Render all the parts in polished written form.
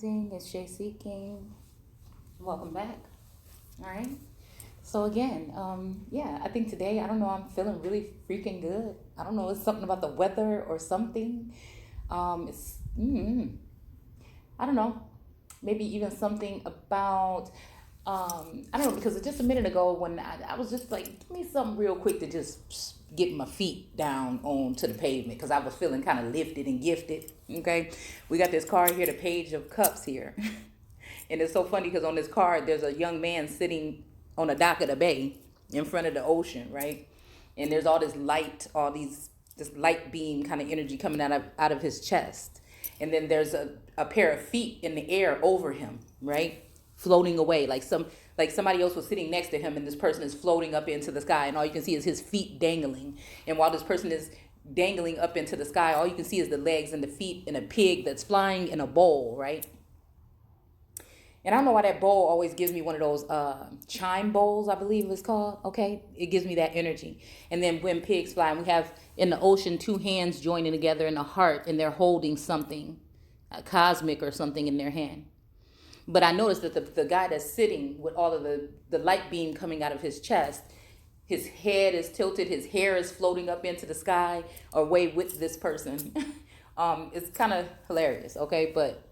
It's Shay Seeking. Welcome back. All right. So again, I think today, I don't know, I'm feeling really freaking good. I don't know, it's something about the weather or something. It's, I don't know, maybe even something about, I don't know, because just a minute ago when I was just like, give me something real quick to just get my feet down onto the pavement because I was feeling kind of lifted and gifted. Okay. We got this card here, the Page of Cups here. And it's so funny because on this card, there's a young man sitting on the dock of the bay in front of the ocean, right? And there's all this light, this light beam kind of energy coming out of his chest. And then there's a pair of feet in the air over him, right? Floating away like somebody else was sitting next to him, and this person is floating up into the sky, and all you can see is his feet dangling. And while this person is dangling up into the sky, all you can see is the legs and the feet and a pig that's flying in a bowl, right? And I don't know why that bowl always gives me one of those chime bowls, I believe it's called. Okay, it gives me that energy. And then when pigs fly, we have in the ocean two hands joining together in a heart, and they're holding something cosmic or something in their hand. But I noticed that the guy that's sitting with all of the light beam coming out of his chest, his head is tilted, his hair is floating up into the sky away with this person. It's kind of hilarious, okay? But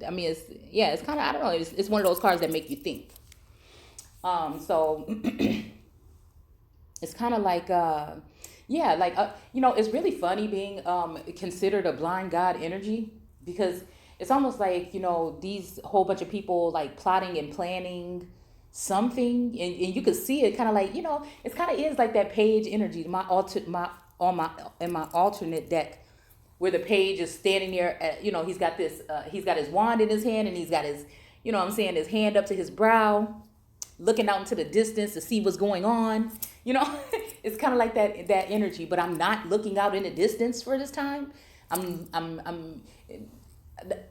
I mean, it's kind of, I don't know, it's one of those cards that make you think. So it's kind of like, it's really funny being considered a blind god energy, because it's almost like, these whole bunch of people like plotting and planning something, and you could see it kind of like, it kind of is like that page energy, my alternate deck, where the page is standing there, he's got his wand in his hand, and he's got his, his hand up to his brow, looking out into the distance to see what's going on. It's kind of like that energy, but I'm not looking out in the distance for this time.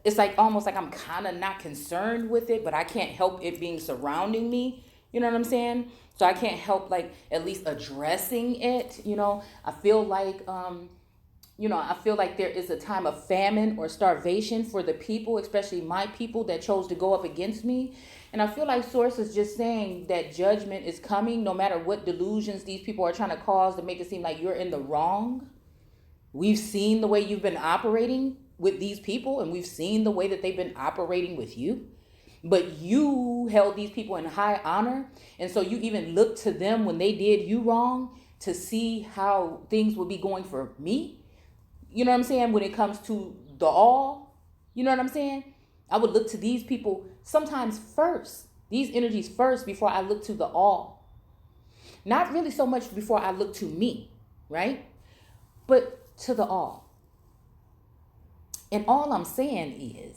It's like almost like I'm kind of not concerned with it, but I can't help it being surrounding me. You know what I'm saying? So I can't help like at least addressing it. I feel like, there is a time of famine or starvation for the people, especially my people that chose to go up against me. And I feel like Source is just saying that judgment is coming, no matter what delusions these people are trying to cause to make it seem like you're in the wrong. We've seen the way you've been operating with these people, and we've seen the way that they've been operating with you. But you held these people in high honor, and so you even looked to them when they did you wrong to see how things would be going for me. You know what I'm saying? When it comes to the all, you know what I'm saying? I would look to these people sometimes first, these energies first, before I look to the all. Not really so much before I look to me, right? But to the all. And all I'm saying is,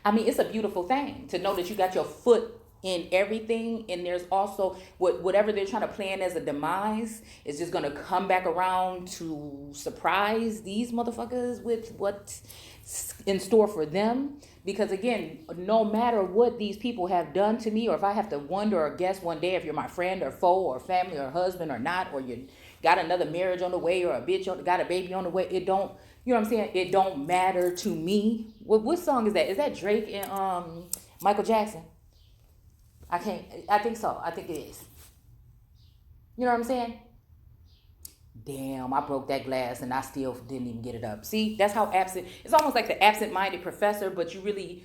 it's a beautiful thing to know that you got your foot in everything, and there's also whatever they're trying to plan as a demise is just going to come back around to surprise these motherfuckers with what's in store for them. Because again, no matter what these people have done to me, or if I have to wonder or guess one day if you're my friend or foe or family or husband or not, or you got another marriage on the way, or a bitch got a baby on the way, it don't, you know what I'm saying? It don't matter to me. What song is that? Is that Drake and Michael Jackson? I think so. I think it is. You know what I'm saying? Damn, I broke that glass and I still didn't even get it up. See, that's how absent, it's almost like the absent-minded professor, but you really,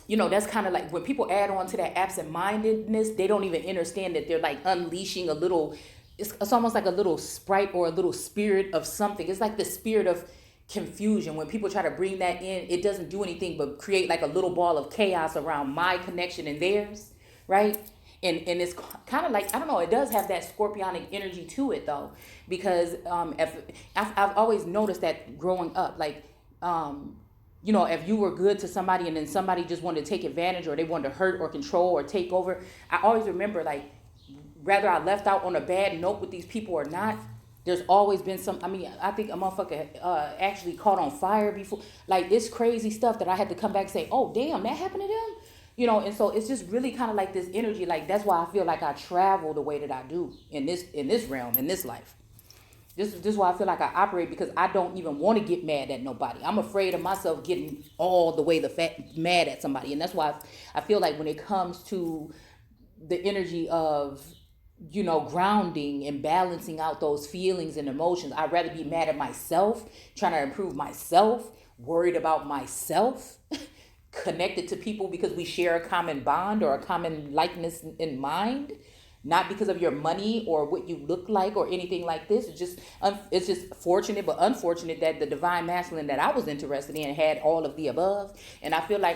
that's kind of like when people add on to that absent-mindedness, they don't even understand that they're like unleashing a little, it's almost like a little sprite or a little spirit of something. It's like the spirit of confusion. When people try to bring that in, it doesn't do anything but create like a little ball of chaos around my connection and theirs, right? And it's kind of like, I don't know, it does have that scorpionic energy to it though, because I've always noticed that growing up, like, if you were good to somebody and then somebody just wanted to take advantage, or they wanted to hurt or control or take over, I always remember, like, whether I left out on a bad note with these people or not, there's always been I think a motherfucker actually caught on fire before. Like, it's crazy stuff that I had to come back and say, oh, damn, that happened to them? And so it's just really kind of like this energy. Like, that's why I feel like I travel the way that I do in this realm, in this life. This is why I feel like I operate, because I don't even want to get mad at nobody. I'm afraid of myself getting all the way mad at somebody. And that's why I feel like when it comes to the energy of, grounding and balancing out those feelings and emotions, I'd rather be mad at myself, trying to improve myself, worried about myself, connected to people because we share a common bond or a common likeness in mind, not because of your money or what you look like or anything like this. It's just fortunate but unfortunate that the divine masculine that I was interested in had all of the above. And I feel like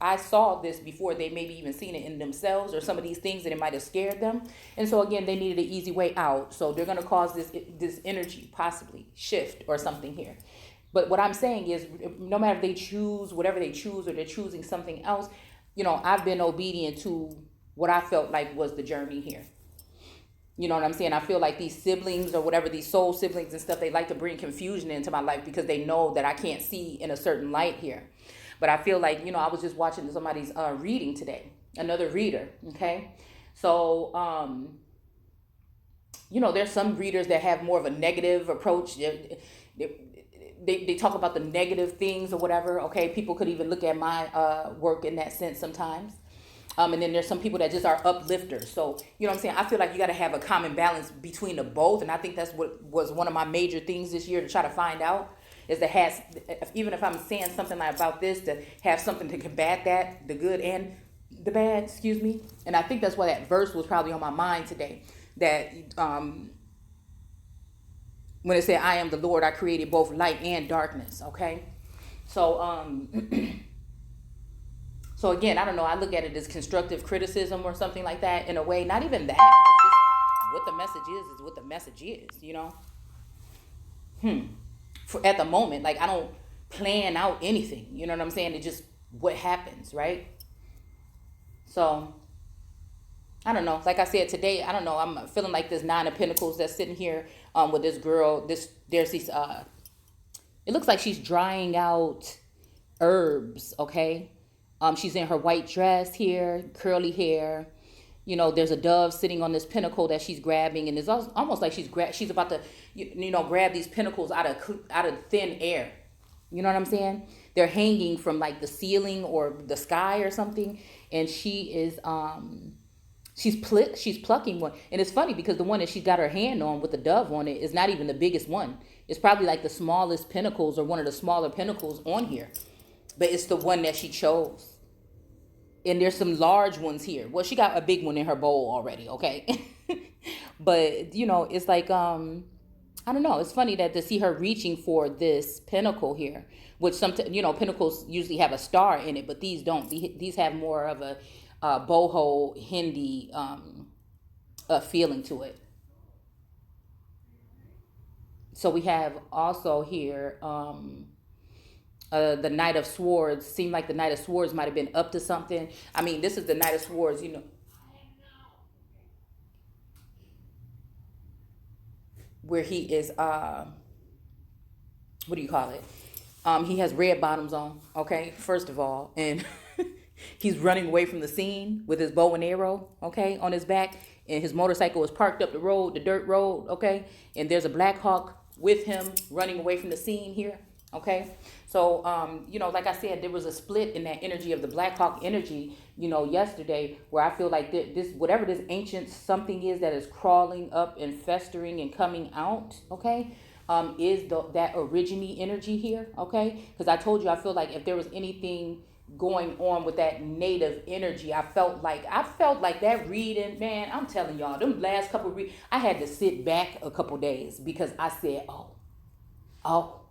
I saw this before they maybe even seen it in themselves, or some of these things that it might have scared them. And so again, they needed an easy way out. So they're going to cause this energy possibly shift or something here. But what I'm saying is, no matter if they choose whatever they choose or they're choosing something else, I've been obedient to what I felt like was the journey here. You know what I'm saying? I feel like these siblings or whatever, these soul siblings and stuff, they like to bring confusion into my life because they know that I can't see in a certain light here. But I feel like, I was just watching somebody's reading today, another reader, okay? So, there's some readers that have more of a negative approach. They talk about the negative things or whatever, okay? People could even look at my work in that sense sometimes. And then there's some people that just are uplifters. So, you know what I'm saying? I feel like you got to have a common balance between the both. And I think that's what was one of my major things this year to try to find out, is to have, even if I'm saying something like about this, to have something to combat that, the good and the bad, excuse me. And I think that's why that verse was probably on my mind today, that when it said, I am the Lord, I created both light and darkness, okay? So, so again, I don't know, I look at it as constructive criticism or something like that in a way. Not even that. It's just what the message is what the message is, For at the moment, like I don't plan out anything. You know what I'm saying? It's just what happens, right? So, I don't know. Like I said today, I don't know. I'm feeling like this 9 of Pentacles that's sitting here with this girl. There's these, it looks like she's drying out herbs, okay? She's in her white dress here, curly hair. There's a dove sitting on this pinnacle that she's grabbing, and it's almost like she's about to, grab these pinnacles out of thin air. You know what I'm saying? They're hanging from like the ceiling or the sky or something, and she is she's plucking one. And it's funny because the one that she's got her hand on with the dove on it is not even the biggest one. It's probably like the smallest pinnacles or one of the smaller pinnacles on here, but it's the one that she chose. And there's some large ones here. Well, she got a big one in her bowl already, okay? But, it's like, I don't know. It's funny that to see her reaching for this pinnacle here, which pinnacles usually have a star in it, but these don't. These have more of a boho Hindi feeling to it. So we have also here... the Knight of Swords. Seemed like the Knight of Swords might have been up to something. I mean, this is the Knight of Swords, where he is, what do you call it? He has red bottoms on, okay, first of all, and he's running away from the scene with his bow and arrow, okay, on his back, and his motorcycle is parked up the road, the dirt road, okay, and there's a Black Hawk with him running away from the scene here. Okay, so, like I said, there was a split in that energy of the Black Hawk energy, yesterday, where I feel like this, whatever this ancient something is that is crawling up and festering and coming out, okay, is that origine energy here, okay? Because I told you, I feel like if there was anything going on with that native energy, I felt like that reading, man, I'm telling y'all, them last couple I had to sit back a couple days because I said, oh,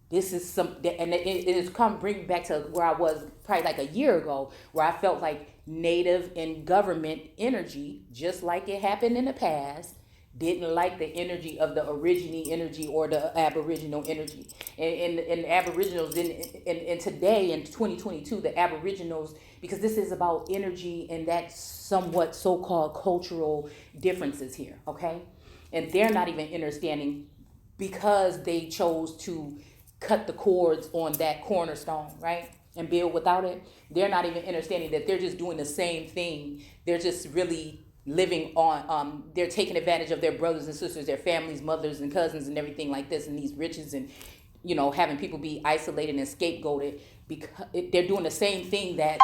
this is and it's come bring me back to where I was probably like a year ago, where I felt like native and government energy, just like it happened in the past, didn't like the energy of the origine energy or the aboriginal energy. And aboriginals and today in 2022, the aboriginals, because this is about energy and that somewhat so-called cultural differences here, okay? And they're not even understanding, because they chose to cut the cords on that cornerstone, right? And build without it. They're not even understanding that they're just doing the same thing. They're just really living on, they're taking advantage of their brothers and sisters, their families, mothers and cousins and everything like this, and these riches, and having people be isolated and scapegoated, because they're doing the same thing that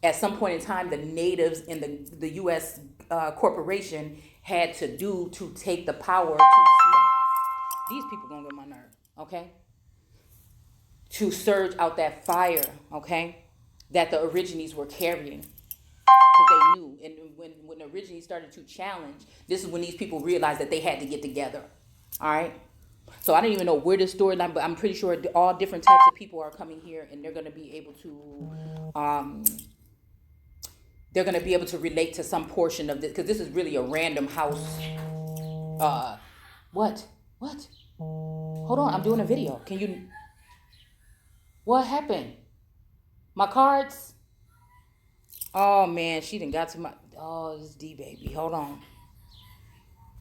at some point in time the natives in the U.S. Corporation had to do to take the power to. These people gonna get my nerve, okay? To surge out that fire, okay, that the Aborigines were carrying, because they knew. And when the Aborigines started to challenge, this is when these people realized that they had to get together. All right. So I don't even know where this storyline, but I'm pretty sure all different types of people are coming here, and they're going to be able to relate to some portion of this, because this is really a random house. What? Hold on, I'm doing a video. Can you? What happened? My cards? Oh man, she done got to my. Oh, this D baby. Hold on.